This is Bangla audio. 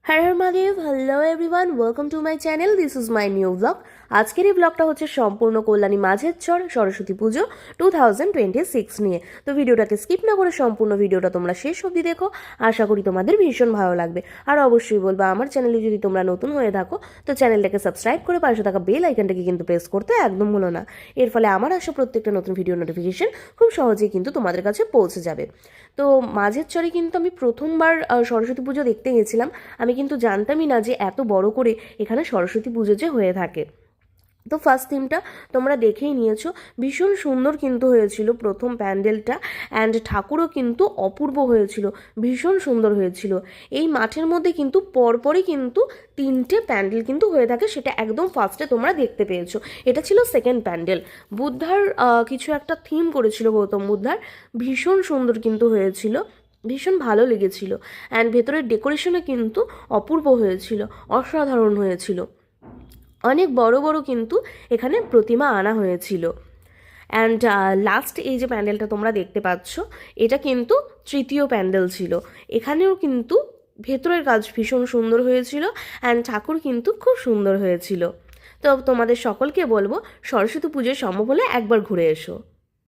Har Har Mahadev, hello everyone, welcome to my channel. This is my new blog. আজকের এই ব্লগটা হচ্ছে সম্পূর্ণ কল্যাণী মাঝের চর সরস্বতী পুজো 2026 নিয়ে। তো ভিডিওটাকে স্কিপ না করে সম্পূর্ণ ভিডিওটা তোমরা শেষ অবধি দেখো। আশা করি তোমাদের ভীষণ ভালো লাগবে। আর অবশ্যই বলবো, আমার চ্যানেলে যদি তোমরা নতুন হয়ে থাকো তো চ্যানেলটাকে সাবস্ক্রাইব করে পাশে থাকা বেল আইকনটাকে কিন্তু প্রেস করতে একদম ভুলো না। এর ফলে আমার আসা প্রত্যেকটা নতুন ভিডিও নোটিফিকেশন খুব সহজেই কিন্তু তোমাদের কাছে পৌঁছে যাবে। তো মাঝের চরে কিন্তু আমি প্রথমবার সরস্বতী পুজো দেখতে গেছিলাম। আমি কিন্তু জানতামই না যে এত বড় করে এখানে সরস্বতী পুজো যে হয়ে থাকে। তো ফার্স্ট থিমটা তোমরা দেখেই নিয়েছো, ভীষণ সুন্দর কিন্তু হয়েছিল প্রথম প্যান্ডেলটা। অ্যান্ড ঠাকুরও কিন্তু অপূর্ব হয়েছিল, ভীষণ সুন্দর হয়েছিল। এই মাঠের মধ্যে কিন্তু পরপরই কিন্তু তিনটে প্যান্ডেল কিন্তু হয়ে থাকে, সেটা একদম ফার্স্টে তোমরা দেখতে পেয়েছো। এটা ছিল সেকেন্ড প্যান্ডেল। বুদ্ধার কিছু একটা থিম করেছিল গৌতম বুদ্ধার, ভীষণ সুন্দর কিন্তু হয়েছিল, ভীষণ ভালো লেগেছিল। অ্যান্ড ভেতরের ডেকোরেশনও কিন্তু অপূর্ব হয়েছিল, অসাধারণ হয়েছিল। অনেক বড় বড় কিন্তু এখানে প্রতিমা আনা হয়েছিল। অ্যান্ড লাস্ট এই যে প্যান্ডেলটা তোমরা দেখতে পাচ্ছ, এটা কিন্তু তৃতীয় প্যান্ডেল ছিল। এখানেও কিন্তু ভেতরের কাজ ভীষণ সুন্দর হয়েছিল, অ্যান্ড ঠাকুর কিন্তু খুব সুন্দর হয়েছিল। তো তোমাদের সকলকে বলবো, সরস্বতী পুজোর সম্ভব হলে একবার ঘুরে এসো।